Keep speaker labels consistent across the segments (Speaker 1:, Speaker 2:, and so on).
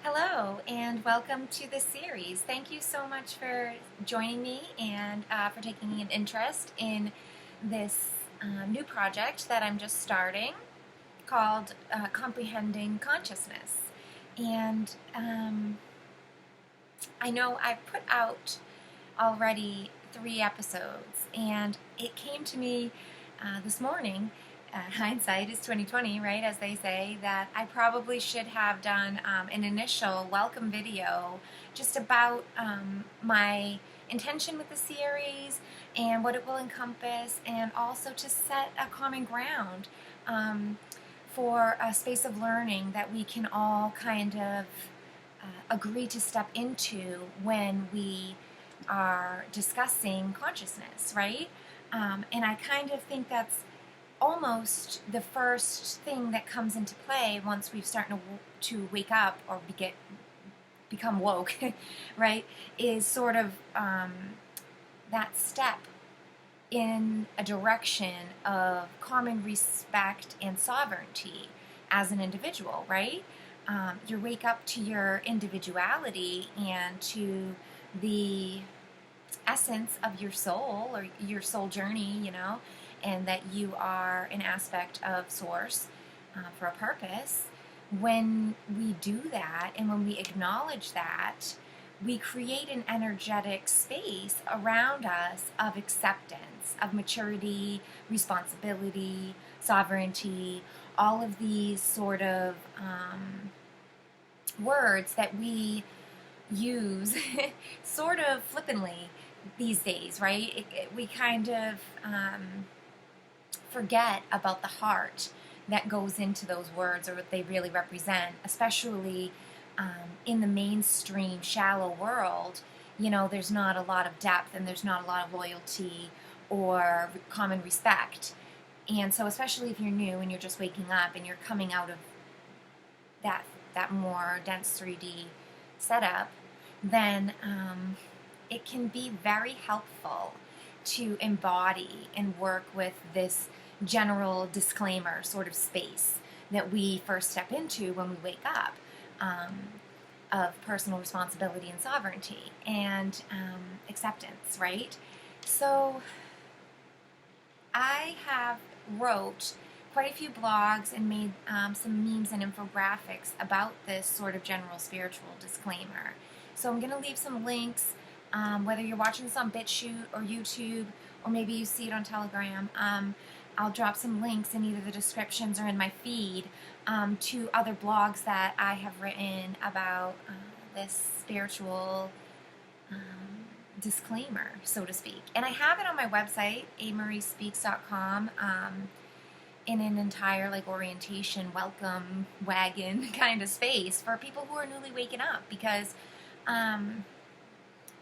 Speaker 1: Hello, and welcome to this series. Thank you so much for joining me and for taking an interest in this new project that I'm just starting called Comprehending Consciousness. And I know I've put out already 3 episodes, and it came to me this morning. Hindsight is 2020, right? As they say, that I probably should have done an initial welcome video just about my intention with the series and what it will encompass, and also to set a common ground for a space of learning that we can all kind of agree to step into when we are discussing consciousness, right? And I kind of think that's almost the first thing that comes into play once we've started to wake up or become woke, right? Is sort of that step in a direction of common respect and sovereignty as an individual, right? You wake up to your individuality and to the essence of your soul or your soul journey, and that you are an aspect of Source for a purpose. When we do that and when we acknowledge that, we create an energetic space around us of acceptance, of maturity, responsibility, sovereignty, all of these sort of words that we use sort of flippantly these days, right? We kind of forget about the heart that goes into those words or what they really represent, especially in the mainstream shallow world. There's not a lot of depth and there's not a lot of loyalty or common respect. And so especially if you're new and you're just waking up and you're coming out of that more dense 3D setup, then it can be very helpful to embody and work with this general disclaimer sort of space that we first step into when we wake up, of personal responsibility and sovereignty and acceptance, right? So I have wrote quite a few blogs and made some memes and infographics about this sort of general spiritual disclaimer. So I'm going to leave some links, whether you're watching this on BitChute or YouTube, or maybe you see it on Telegram. I'll drop some links in either the descriptions or in my feed to other blogs that I have written about this spiritual disclaimer, so to speak. And I have it on my website, amariespeaks.com, in an entire orientation welcome wagon kind of space for people who are newly waking up, because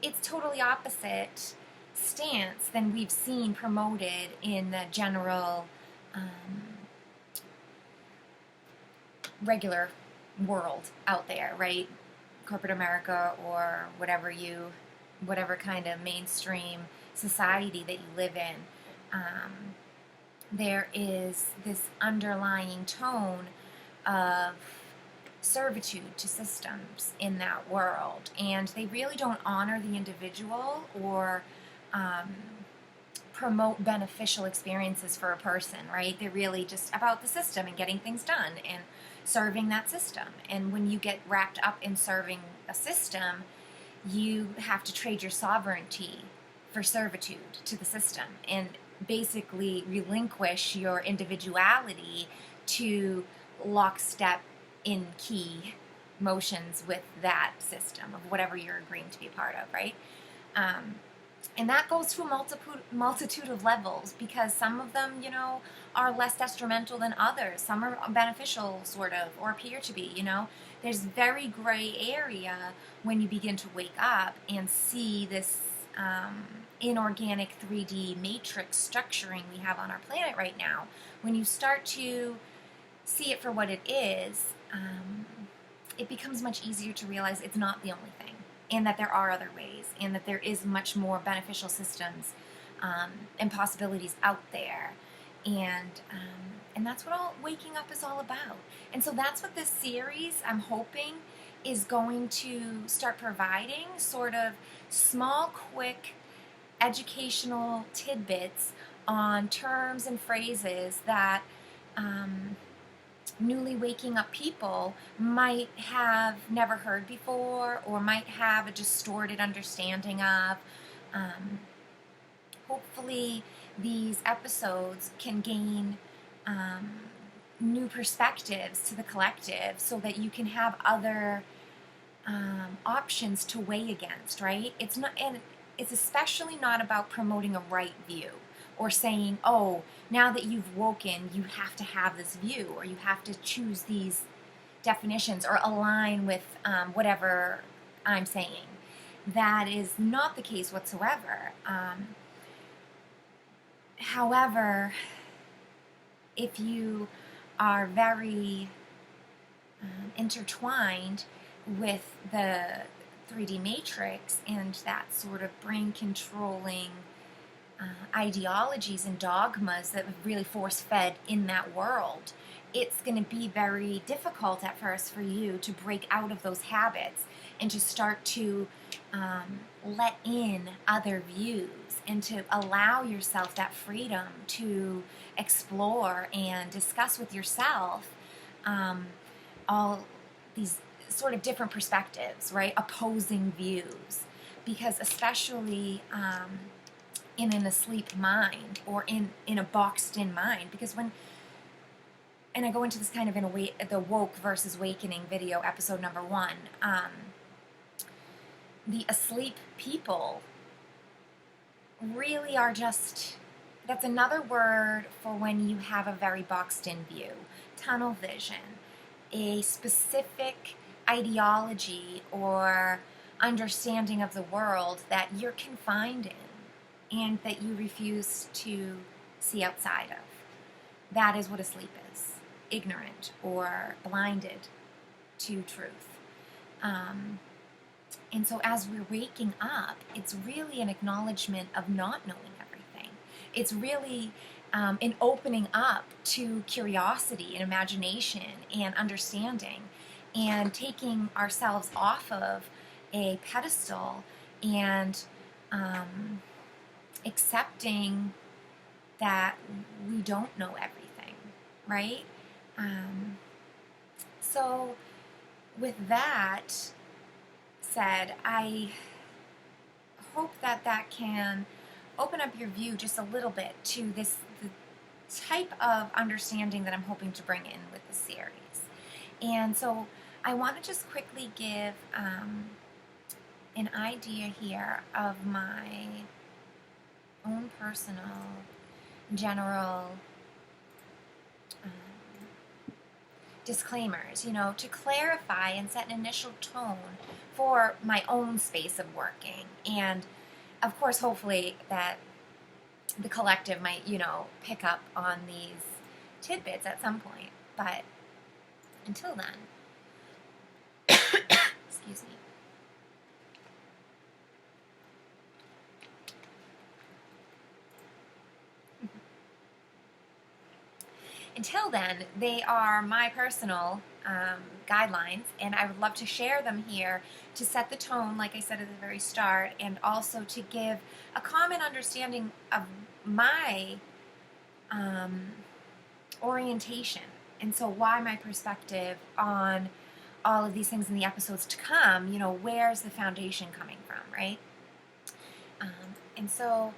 Speaker 1: it's totally opposite stance than we've seen promoted in the general regular world out there, right? Corporate America or whatever kind of mainstream society that you live in. There is this underlying tone of servitude to systems in that world, and they really don't honor the individual or promote beneficial experiences for a person, right? They're really just about the system and getting things done and serving that system. And when you get wrapped up in serving a system, you have to trade your sovereignty for servitude to the system and basically relinquish your individuality to lockstep in key motions with that system of whatever you're agreeing to be a part of, right? And that goes to a multitude of levels, because some of them, are less detrimental than others. Some are beneficial, sort of, or appear to be, There's very gray area when you begin to wake up and see this inorganic 3D matrix structuring we have on our planet right now. When you start to see it for what it is, it becomes much easier to realize it's not the only thing, and that there are other ways, and that there is much more beneficial systems and possibilities out there. And that's what all waking up is all about. And so that's what this series, I'm hoping, is going to start providing sort of small, quick, educational tidbits on terms and phrases that newly waking up people might have never heard before or might have a distorted understanding of. Hopefully, these episodes can gain new perspectives to the collective so that you can have other options to weigh against, right? It's not, and it's especially not about promoting a right view or saying, oh, now that you've woken, you have to have this view or you have to choose these definitions or align with whatever I'm saying. That is not the case whatsoever. However, if you are very intertwined with the 3D matrix and that sort of brain controlling ideologies and dogmas that are really force fed in that world, it's going to be very difficult at first for you to break out of those habits and to start to let in other views and to allow yourself that freedom to explore and discuss with yourself all these sort of different perspectives, right? Opposing views. Because especially in an asleep mind or in a boxed in mind, because when, and I go into this kind of in the woke versus awakening video, episode number 1, the asleep people really are just, that's another word for when you have a very boxed in view, tunnel vision, a specific ideology or understanding of the world that you're confined in and that you refuse to see outside of. That is what asleep is, ignorant or blinded to truth. And so as we're waking up, it's really an acknowledgement of not knowing everything. It's really an opening up to curiosity and imagination and understanding and taking ourselves off of a pedestal and accepting that we don't know everything, right? So with that said, I hope that that can open up your view just a little bit to the type of understanding that I'm hoping to bring in with the series. And so I want to just quickly give an idea here of my own personal, general disclaimers, to clarify and set an initial tone for my own space of working. And of course, hopefully that the collective might, pick up on these tidbits at some point. But until then, excuse me. Until then, they are my personal guidelines, and I would love to share them here to set the tone, like I said at the very start, and also to give a common understanding of my orientation, and so why my perspective on all of these things in the episodes to come, where's the foundation coming from, right? And so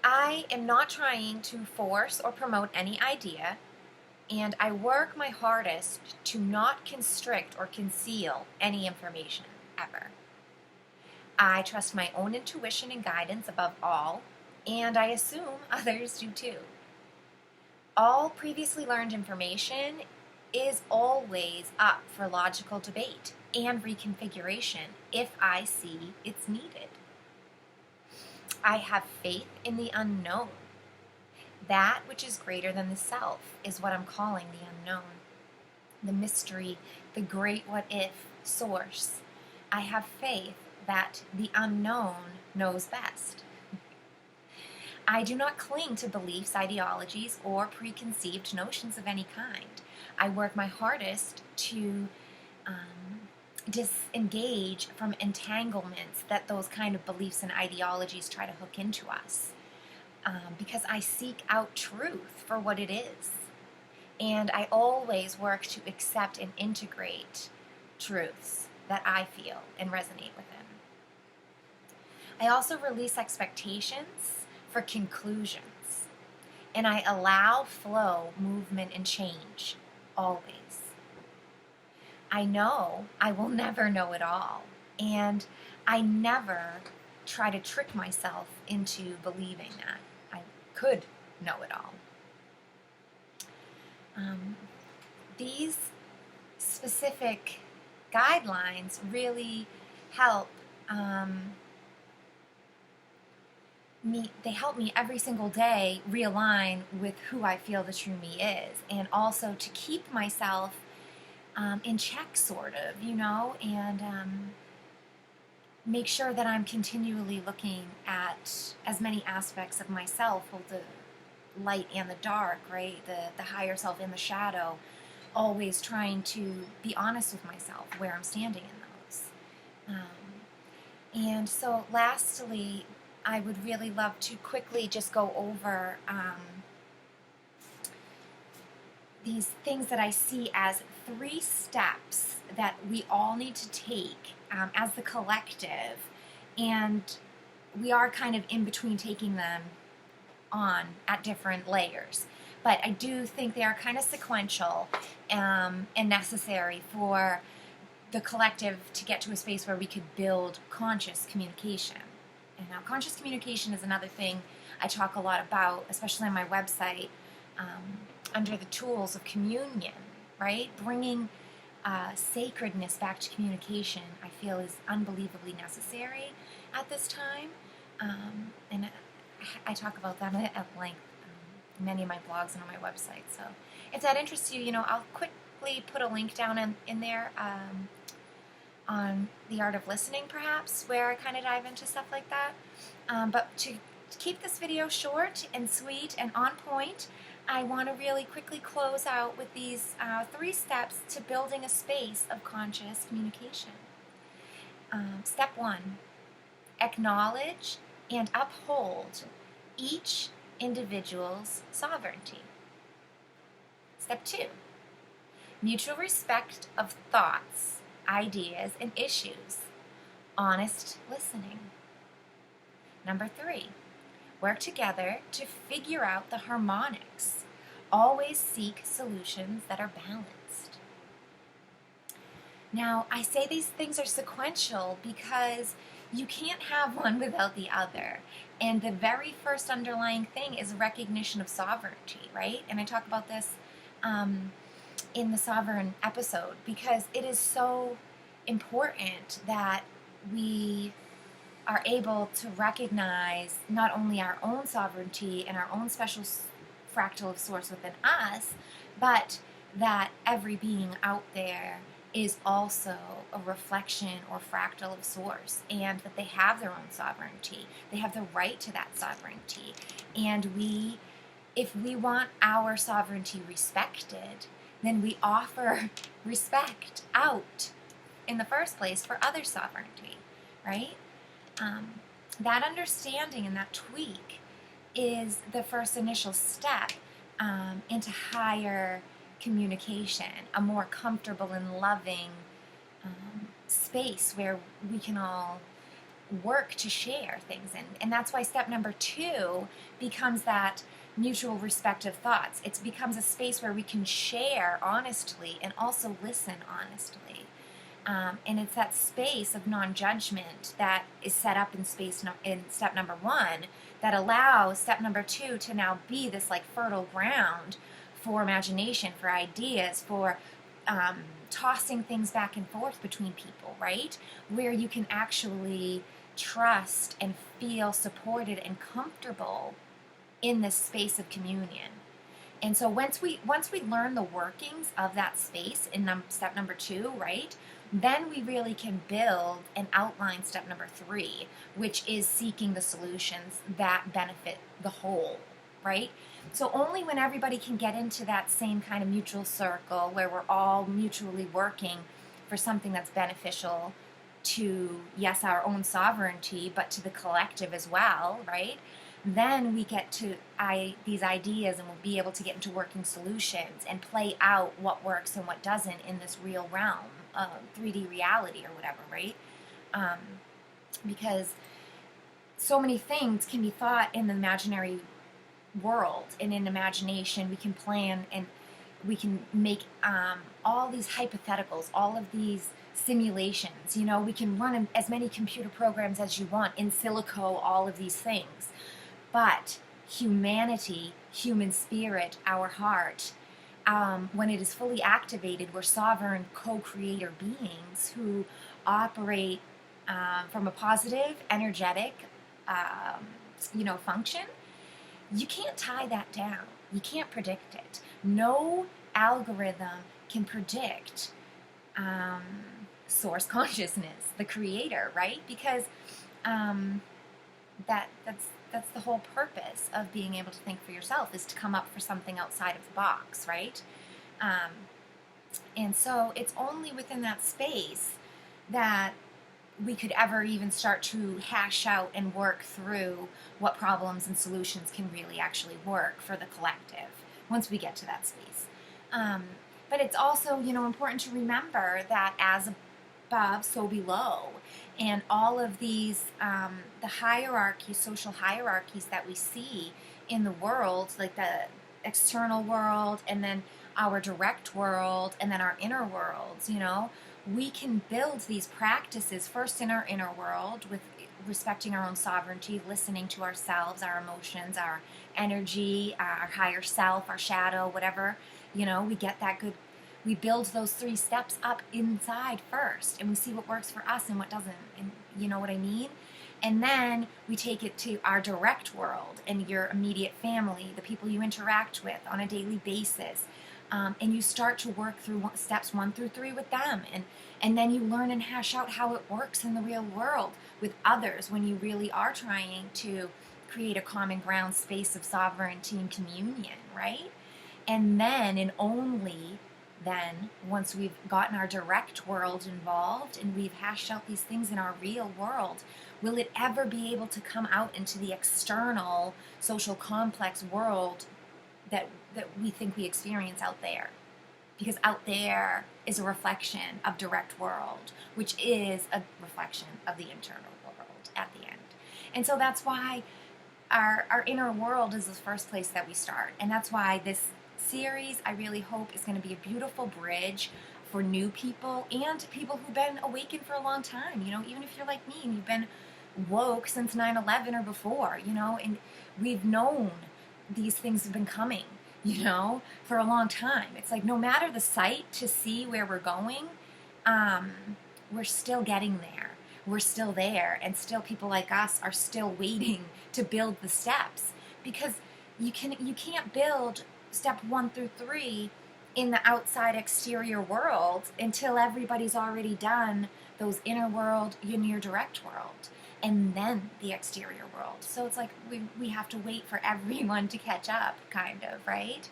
Speaker 1: I am not trying to force or promote any idea, and I work my hardest to not constrict or conceal any information, ever. I trust my own intuition and guidance above all, and I assume others do too. All previously learned information is always up for logical debate and reconfiguration if I see it's needed. I have faith in the unknown. That which is greater than the self is what I'm calling the unknown. The mystery, the great what if source. I have faith that the unknown knows best. I do not cling to beliefs, ideologies, or preconceived notions of any kind. I work my hardest to disengage from entanglements that those kind of beliefs and ideologies try to hook into us. Because I seek out truth for what it is. And I always work to accept and integrate truths that I feel and resonate within. I also release expectations for conclusions. And I allow flow, movement, and change, always. I know I will never know it all. And I never try to trick myself into believing that I could know it all. These specific guidelines really help they help me every single day realign with who I feel the true me is, and also to keep myself in check, sort of, and make sure that I'm continually looking at as many aspects of myself, both the light and the dark, right? The higher self and the shadow, always trying to be honest with myself where I'm standing in those. And so lastly, I would really love to quickly just go over these things that I see as 3 steps that we all need to take as the collective, and we are kind of in between taking them on at different layers. But I do think they are kind of sequential and necessary for the collective to get to a space where we could build conscious communication. And now conscious communication is another thing I talk a lot about, especially on my website, under the tools of communion, right? Bringing sacredness back to communication, I feel, is unbelievably necessary at this time. And I talk about that at length in many of my blogs and on my website. So if that interests you, I'll quickly put a link down in there on The Art of Listening, perhaps, where I kind of dive into stuff like that. But to keep this video short and sweet and on point, I want to really quickly close out with these 3 steps to building a space of conscious communication. Step 1, acknowledge and uphold each individual's sovereignty. Step 2, mutual respect of thoughts, ideas, and issues. Honest listening. Number 3, work together to figure out the harmonics. Always seek solutions that are balanced. Now, I say these things are sequential because you can't have one without the other. And the very first underlying thing is recognition of sovereignty, right? And I talk about this in the sovereign episode, because it is so important that we are able to recognize not only our own sovereignty and our own special fractal of source within us, but that every being out there is also a reflection or fractal of source, and that they have their own sovereignty. They have the right to that sovereignty. And if we want our sovereignty respected, then we offer respect out in the first place for other sovereignty, right? That understanding and that tweak is the first initial step into higher communication, a more comfortable and loving space where we can all work to share things in. And that's why step number 2 becomes that mutual respect of thoughts. It becomes a space where we can share honestly and also listen honestly. And it's that space of non-judgment that is set up in step number 1 that allows step number 2 to now be this like fertile ground for imagination, for ideas, for tossing things back and forth between people, right? Where you can actually trust and feel supported and comfortable in this space of communion. And so once we learn the workings of that space in step number 2, right, then we really can build and outline step number 3, which is seeking the solutions that benefit the whole, right? So only when everybody can get into that same kind of mutual circle where we're all mutually working for something that's beneficial to, yes, our own sovereignty, but to the collective as well, right? Then we get to these ideas, and we'll be able to get into working solutions and play out what works and what doesn't in this real realm of 3D reality or whatever, right? Because so many things can be thought in the imaginary world, and in imagination we can plan, and we can make all these hypotheticals, all of these simulations. We can run as many computer programs as you want, in silico, all of these things. But humanity, human spirit, our heart, when it is fully activated, we're sovereign co-creator beings who operate from a positive, energetic, function. You can't tie that down. You can't predict it. No algorithm can predict source consciousness, the creator, right? Because that's the whole purpose of being able to think for yourself, is to come up for something outside of the box, right? And so it's only within that space that we could ever even start to hash out and work through what problems and solutions can really actually work for the collective once we get to that space. But it's also, important to remember that as above, so below. And all of these, the hierarchies, social hierarchies that we see in the world, like the external world, and then our direct world, and then our inner worlds, we can build these practices first in our inner world with respecting our own sovereignty, listening to ourselves, our emotions, our energy, our higher self, our shadow, whatever. We get that good. We build those 3 steps up inside first, and we see what works for us and what doesn't. And you know what I mean? And then we take it to our direct world and your immediate family, the people you interact with on a daily basis. And you start to work through steps 1 through 3 with them. And then you learn and hash out how it works in the real world with others when you really are trying to create a common ground space of sovereignty and communion, right? And then, and only then, once we've gotten our direct world involved and we've hashed out these things in our real world, will it ever be able to come out into the external social complex world that we think we experience out there. Because out there is a reflection of direct world, which is a reflection of the internal world at the end. And so that's why our inner world is the first place that we start. And that's why this series, I really hope, is going to be a beautiful bridge for new people and people who've been awakened for a long time. Even if you're like me and you've been woke since 9/11 or before, and we've known these things have been coming, for a long time. It's like no matter the sight to see where we're going, we're still getting there. We're still there, and still people like us are still waiting to build the steps, because you can't build step 1 through 3 in the outside exterior world until everybody's already done those inner world, your direct world, and then the exterior world. So it's like we have to wait for everyone to catch up, kind of, right?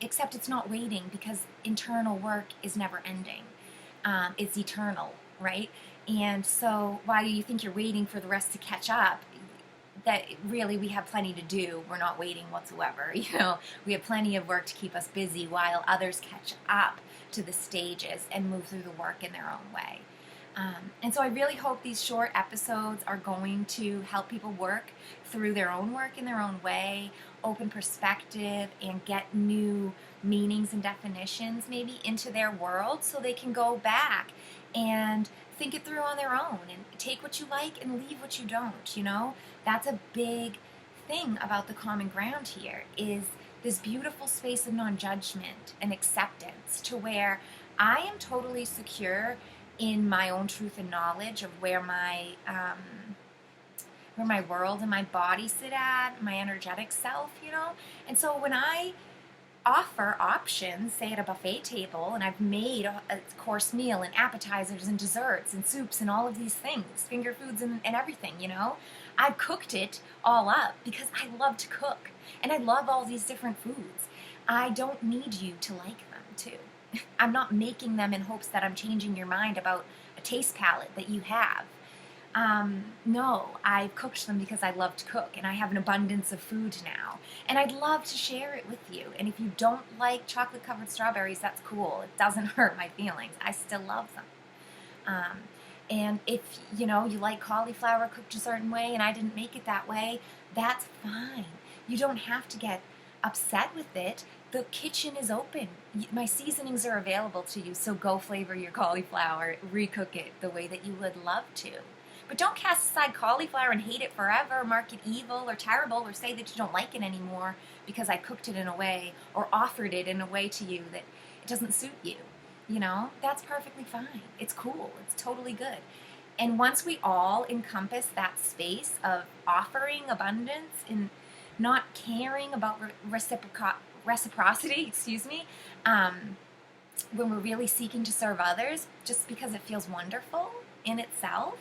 Speaker 1: Except it's not waiting, because internal work is never ending. It's eternal, right? And so while you think you're waiting for the rest to catch up, that really we have plenty to do. We're not waiting whatsoever. We have plenty of work to keep us busy while others catch up to the stages and move through the work in their own way. And so I really hope these short episodes are going to help people work through their own work in their own way, open perspective, and get new meanings and definitions maybe into their world, so they can go back and think it through on their own and take what you like and leave what you don't. That's a big thing about the common ground here, is this beautiful space of non-judgment and acceptance, to where I am totally secure in my own truth and knowledge of where my world and my body sit at, my energetic self, And so when I offer options, say at a buffet table, and I've made a course meal and appetizers and desserts and soups and all of these things, finger foods and everything, I've cooked it all up because I love to cook and I love all these different foods. I don't need you to like them too. I'm not making them in hopes that I'm changing your mind about a taste palette that you have. No, I cooked them because I love to cook and I have an abundance of food now. And I'd love to share it with you. And if you don't like chocolate covered strawberries, that's cool. It doesn't hurt my feelings. I still love them. Um, and if you like cauliflower cooked a certain way and I didn't make it that way, that's fine. You don't have to get upset with it. The kitchen is open. My seasonings are available to you, so go flavor your cauliflower, recook it the way that you would love to. But don't cast aside cauliflower and hate it forever, mark it evil or terrible, or say that you don't like it anymore because I cooked it in a way or offered it in a way to you that it doesn't suit you. That's perfectly fine. It's cool. It's totally good. And once we all encompass that space of offering abundance and not caring about reciprocity, when we're really seeking to serve others just because it feels wonderful in itself,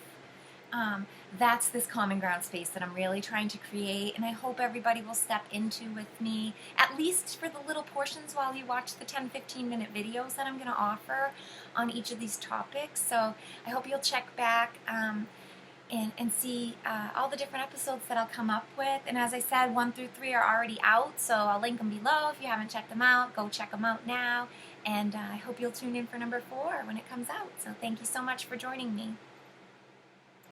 Speaker 1: that's this common ground space that I'm really trying to create, and I hope everybody will step into with me, at least for the little portions while you watch the 10-15 minute videos that I'm going to offer on each of these topics. So I hope you'll check back and see all the different episodes that I'll come up with. And as I said, 1 through 3 are already out, so I'll link them below. If you haven't checked them out, go check them out now. And I hope you'll tune in for number 4 when it comes out. So thank you so much for joining me.